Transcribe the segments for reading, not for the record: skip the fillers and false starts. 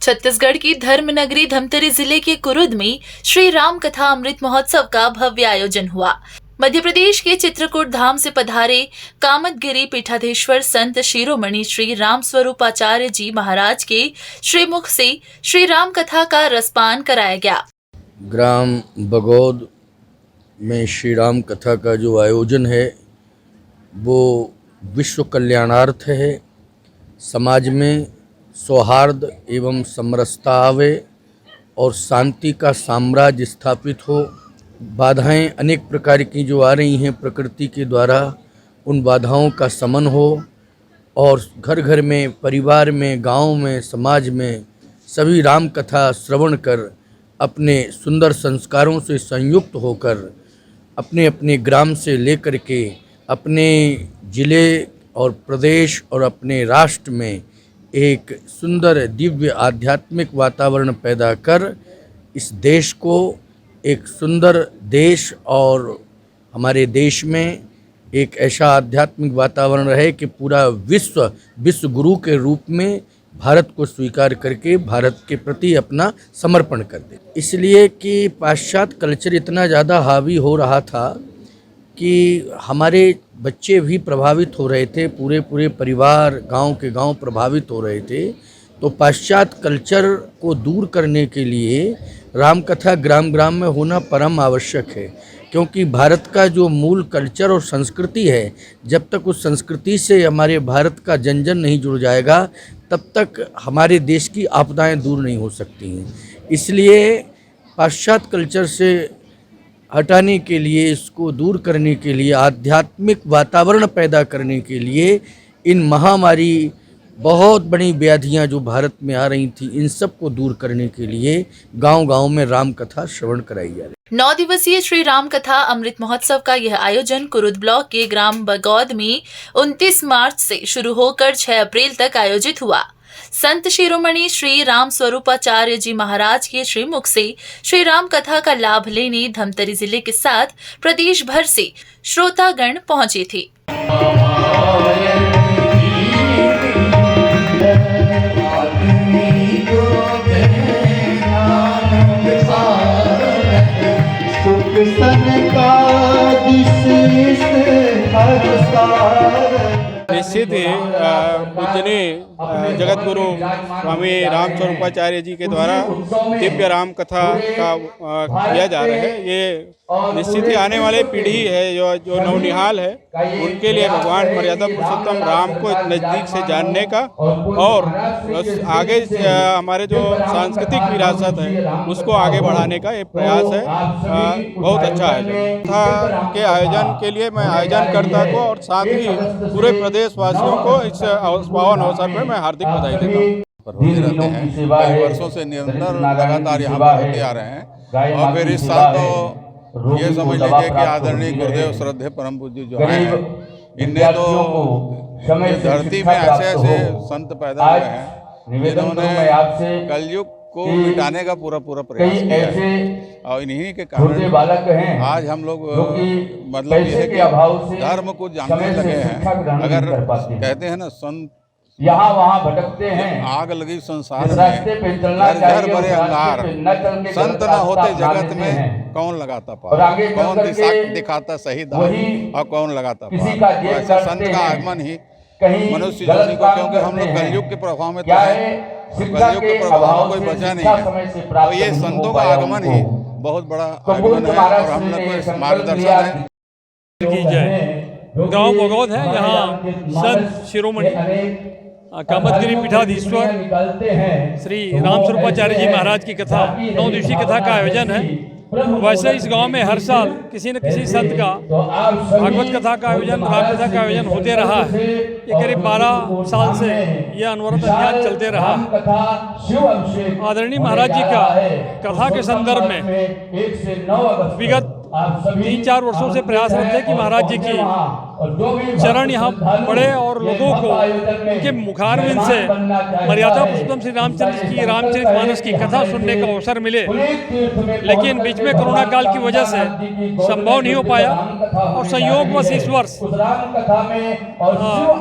छत्तीसगढ़ की धर्म नगरी धमतरी जिले के कुरुद में श्री राम कथा अमृत महोत्सव का भव्य आयोजन हुआ। मध्य प्रदेश के चित्रकूट धाम से पधारे कामदगिरी पीठाधीश्वर संत शिरोमणि श्री राम स्वरूपाचार्य जी महाराज के श्रीमुख से श्री राम कथा का रसपान कराया गया। ग्राम बगौद में श्री राम कथा का जो आयोजन है वो विश्व कल्याणार्थ है। समाज में सौहार्द एवं समरसता आवे और शांति का साम्राज्य स्थापित हो। बाधाएं अनेक प्रकार की जो आ रही हैं प्रकृति के द्वारा, उन बाधाओं का शमन हो और घर घर में, परिवार में, गांव में, समाज में सभी राम कथा श्रवण कर अपने सुंदर संस्कारों से संयुक्त होकर अपने अपने ग्राम से लेकर के अपने जिले और प्रदेश और अपने राष्ट्र में एक सुंदर दिव्य आध्यात्मिक वातावरण पैदा कर इस देश को एक सुंदर देश और हमारे देश में एक ऐसा आध्यात्मिक वातावरण रहे कि पूरा विश्व गुरु के रूप में भारत को स्वीकार करके भारत के प्रति अपना समर्पण कर दे। इसलिए कि पाश्चात्य कल्चर इतना ज़्यादा हावी हो रहा था कि हमारे बच्चे भी प्रभावित हो रहे थे, पूरे परिवार गांव के गांव प्रभावित हो रहे थे। तो पाश्चात्य कल्चर को दूर करने के लिए रामकथा ग्राम ग्राम में होना परम आवश्यक है, क्योंकि भारत का जो मूल कल्चर और संस्कृति है, जब तक उस संस्कृति से हमारे भारत का जन जन नहीं जुड़ जाएगा तब तक हमारे देश की आपदाएं दूर नहीं हो सकती हैं। इसलिए पाश्चात्य कल्चर से हटाने के लिए, इसको दूर करने के लिए, आध्यात्मिक वातावरण पैदा करने के लिए इन महामारी बहुत बड़ी व्याधियां जो भारत में आ रही थी, इन सब को दूर करने के लिए गांव-गांव में राम कथा श्रवण कराई जा रही। 9 दिवसीय श्री राम कथा अमृत महोत्सव का यह आयोजन कुरुद ब्लॉक के ग्राम बगौद में 29 मार्च से शुरू होकर 6 अप्रैल तक आयोजित हुआ। संत शिरोमणि श्री राम स्वरूपाचार्य जी महाराज के श्रीमुख से श्री राम कथा का लाभ लेने धमतरी जिले के साथ प्रदेश भर से श्रोतागण पहुंचे थे। निश्चित ही पूजनीय जगत गुरु स्वामी राम स्वरूपाचार्य जी के द्वारा दिव्य राम कथा का किया जा रहा है। ये निश्चित ही आने वाले पीढ़ी है जो नवनिहाल है, उनके लिए भगवान मर्यादा पुरुषोत्तम राम को नज़दीक से जानने का और आगे हमारे जो सांस्कृतिक विरासत है उसको आगे बढ़ाने का एक प्रयास है। बहुत अच्छा आयोजन था के आयोजन के लिए मैं आयोजनकर्ता को और साथ ही पूरे प्रदेशवासियों को इस पावन अवसर पर मैं हार्दिक बधाई देता हूँ। होते रहते हैं, कई वर्षों से निरंतर लगातार यहाँ पर होते आ रहे हैं और फिर इस साल तो ये समझ लीजिए कि आदरणीय गुरुदेव श्रद्धेय परम पूज्य जो हैं, इनने तो धरती में ऐसे ऐसे संत पैदा हुए हैं जिन्होंने कलयुग को मिटाने का पूरा प्रयास किया है और इन्हीं के कारण आज हम लोग मतलब ये है कि धर्म को जानने लगे हैं। अगर कहते हैं ना संत यहाँ वहाँ भटकते हैं, आग लगी संसार में, घर भरे अंगार, संत न होते जगत में कौन लगाता पार, कौन दिखाता सही दार और कौन लगाता पार। तो ऐसे संत का आगमन ही मनुष्य जीवन को, क्योंकि हम लोग कलयुग के प्रभाव में तो हैं, कलयुग के प्रभाव में कोई बचा नहीं है, तो ये संतों का आगमन ही बहुत बड़ा आगमन है और हम लोग को मार्गदर्शन है। गाँव बगौद है, यहाँ संत शिरोमणि कामदगिरी पीठाधीश्वर श्री राम स्वरूपाचार्य जी महाराज की कथा 9 दिवसीय कथा का आयोजन है। वैसे इस गांव में हर साल किसी न किसी संत का भागवत कथा का आयोजन, राम कथा का आयोजन होते रहा है। ये करीब 12 साल से यह अनवरत अभियान चलते रहा। आदरणीय महाराज जी का कथा के संदर्भ में विगत 3-4 वर्षों से प्रयासरत है कि महाराज जी की चरण यहाँ पड़े और लोगों को उनके मुखारविंद से मर्यादा पुरुषोत्तम श्री रामचंद्र की रामचरितमानस की कथा सुनने का अवसर मिले, लेकिन बीच में कोरोना काल की वजह से संभव नहीं हो पाया। और संयोगवश इस वर्ष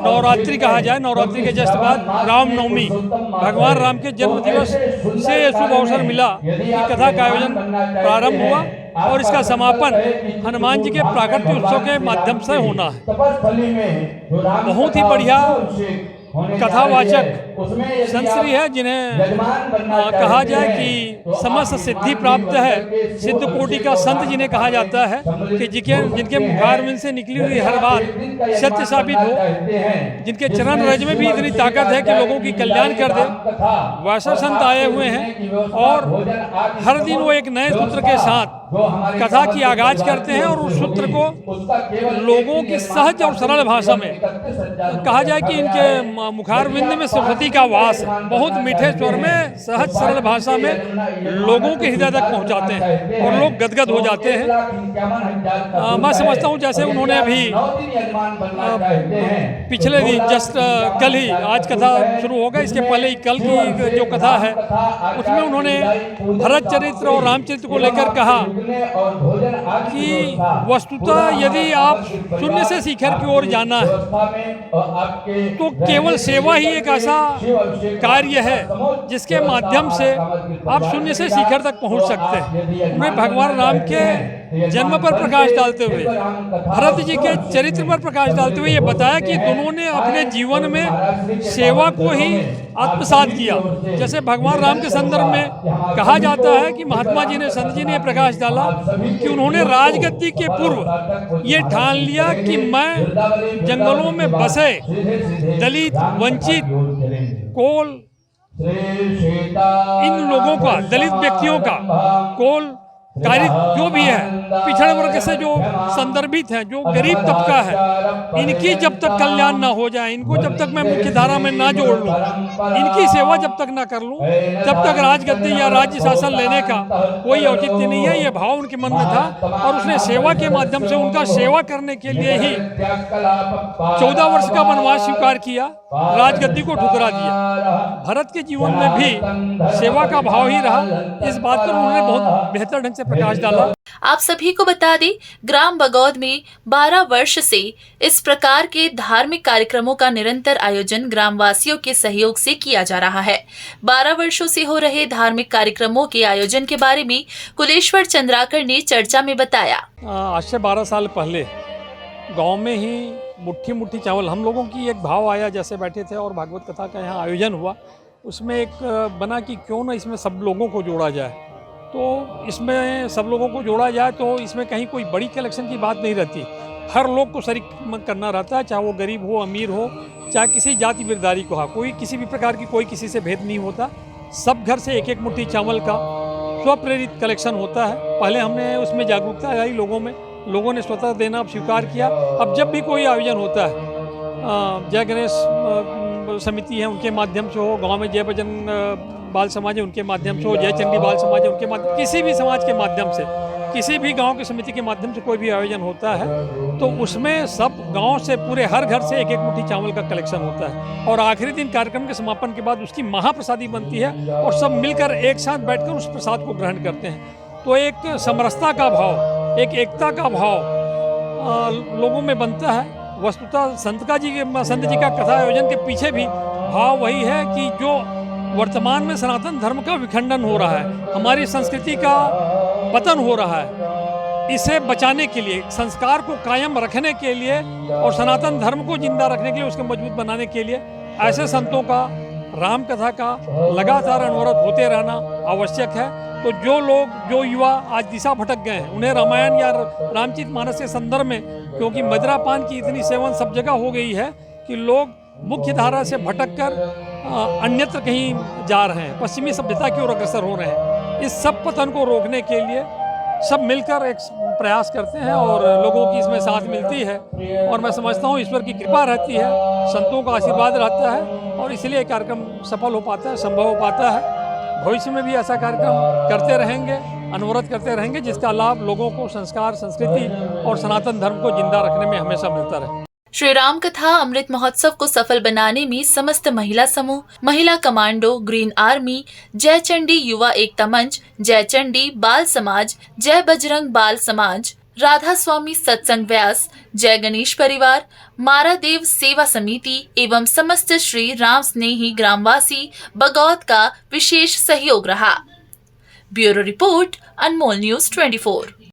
नवरात्रि कहा जाए, नवरात्रि के जस्ट बाद रामनवमी, भगवान राम के जन्म दिवस से शुभ अवसर मिला कि कथा का आयोजन प्रारंभ हुआ और इसका समापन हनुमान जी के प्राकट्य उत्सव के माध्यम से होना है। बहुत ही बढ़िया कथावाचक संश्री है, जिन्हें कहा जाए कि समस्त सिद्धि प्राप्त है, सिद्ध कोटि का संत जिन्हें कहा जाता है कि जिनके मुखारविंद से निकली हुई हर बात सत्य साबित हो, जिनके चरण रज में भी इतनी ताकत है कि लोगों की कल्याण कर दे, वैसे संत आए हुए हैं। और हर दिन वो एक नए सूत्र के साथ कथा की आगाज करते हैं और उस सूत्र को लोगों की सहज और सरल भाषा में, कहा जाए कि इनके मुखारविंद में सरस्वती का वास है, बहुत मीठे स्वर में सहज सरल भाषा में लोगों के हृदय तक पहुंचाते हैं और लोग गदगद हो जाते हैं। मैं समझता हूं जैसे उन्होंने अभी पिछले दिन जस्ट कल ही, आज कथा शुरू होगा, इसके पहले ही कल की जो कथा है उसमें उन्होंने भरत चरित्र और रामचरित्र को लेकर कहा कि वस्तुतः यदि आप शून्य से शिखर की ओर जाना है तो केवल सेवा ही एक ऐसा कार्य है जिसके माध्यम से आप शून्य से शिखर तक पहुंच सकते हैं। उन्हें भगवान राम के जन्म पर प्रकाश डालते हुए, भरत जी के चरित्र पर प्रकाश डालते हुए ये बताया कि दोनों ने अपने जीवन में सेवा को ही आत्मसात किया। जैसे भगवान राम के संदर्भ में कहा जाता है कि महात्मा जी ने, संत जी ने प्रकाश डाला कि उन्होंने राजगद्दी के पूर्व ये ठान लिया कि मैं जंगलों में बसे दलित, वंचित, कोल, इन लोगों का, दलित व्यक्तियों का, कोल कारित जो भी है, पिछड़े वर्ग से जो संदर्भित है, जो गरीब तबका है, इनकी जब तक कल्याण ना हो जाए, इनको जब तक मैं मुख्य धारा में ना जोड़ लूं, इनकी सेवा जब तक ना कर लूं, तब तक राजगद्दी या राज्य शासन लेने का कोई औचित्य नहीं है। ये भाव उनके मन में था और उसने सेवा के माध्यम से उनका सेवा करने के लिए ही 14 वर्ष का वनवास स्वीकार किया, राजगद्दी को ठुकरा दिया। भरत के जीवन में भी सेवा का भाव ही रहा, इस बात पर उन्होंने बहुत बेहतर ढंग से प्रकाश डाला। आप सभी को बता दें, ग्राम बगौद में 12 वर्ष से इस प्रकार के धार्मिक कार्यक्रमों का निरंतर आयोजन ग्रामवासियों के सहयोग से किया जा रहा है। 12 वर्षों से हो रहे धार्मिक कार्यक्रमों के आयोजन के बारे में कुलेश्वर चंद्राकर ने चर्चा में बताया। आज से 12 साल पहले गांव में ही मुट्ठी मुट्ठी चावल, हम लोगों की एक भाव आया, जैसे बैठे थे और भागवत कथा का यहाँ आयोजन हुआ, उसमें एक बना कि क्यों ना इसमें सब लोगों को जोड़ा जाए। तो इसमें सब लोगों को जोड़ा जाए तो इसमें कहीं कोई बड़ी कलेक्शन की बात नहीं रहती, हर लोग को शरीक करना रहता है, चाहे वो गरीब हो, अमीर हो, चाहे किसी जाति बिरदारी को हो, कोई किसी भी प्रकार की कोई किसी से भेद नहीं होता। सब घर से एक एक मुट्ठी चावल का स्वप्रेरित कलेक्शन होता है। पहले हमने उसमें जागरूकता आई लोगों में, लोगों ने स्वतः देना स्वीकार किया। अब जब भी कोई आयोजन होता है, जय गणेश समिति है उनके माध्यम से हो, गांव में जय भजन बाल समाज है उनके माध्यम से हो, जय चंडी बाल समाज है उनके माध्यम, किसी भी समाज के माध्यम से, किसी भी गांव की समिति के माध्यम से कोई भी आयोजन होता है तो उसमें सब गांव से, पूरे हर घर से एक एक मुट्ठी चावल का कलेक्शन होता है। और आखिरी दिन कार्यक्रम के समापन के बाद उसकी महाप्रसादी बनती है और सब मिलकर एक साथ बैठकर उस प्रसाद को ग्रहण करते हैं। तो एक समरसता का भाव, एक एकता का भाव लोगों में बनता है। वस्तुतः संत जी का कथा आयोजन के पीछे भी भाव वही है कि जो वर्तमान में सनातन धर्म का विखंडन हो रहा है, हमारी संस्कृति का पतन हो रहा है, इसे बचाने के लिए, संस्कार को कायम रखने के लिए और सनातन धर्म को जिंदा रखने के लिए, उसको मजबूत बनाने के लिए ऐसे संतों का, राम कथा का लगातार अनवरत होते रहना आवश्यक है। तो जो लोग, जो युवा आज दिशा भटक गए हैं, उन्हें रामायण या रामचरितमानस के संदर्भ में, क्योंकि मदिरापान की इतनी सेवन सब जगह हो गई है कि लोग मुख्य धारा से भटक कर अन्यत्र कहीं जा रहे हैं, पश्चिमी सभ्यता की ओर अग्रसर हो रहे हैं। इस सब पतन को रोकने के लिए सब मिलकर एक प्रयास करते हैं और लोगों की इसमें साथ मिलती है और मैं समझता हूँ ईश्वर की कृपा रहती है, संतों का आशीर्वाद रहता है और इसलिए कार्यक्रम सफल हो पाता है, संभव हो पाता है। भविष्य में भी ऐसा कार्यक्रम करते रहेंगे, अनवरत करते रहेंगे, जिसका लाभ लोगों को संस्कार, संस्कृति और सनातन धर्म को जिंदा रखने में हमेशा मिलता रहे। श्री राम कथा अमृत महोत्सव को सफल बनाने में समस्त महिला समूह, महिला कमांडो, ग्रीन आर्मी, जय चंडी युवा एकता मंच, जय चंडी बाल समाज, जय बजरंग बाल समाज, राधा स्वामी सत्संग व्यास, जय गणेश परिवार, मारादेव सेवा समिति एवं समस्त श्री राम स्नेही ग्रामवासी बगौद का विशेष सहयोग रहा। ब्यूरो रिपोर्ट, अनमोल न्यूज 24।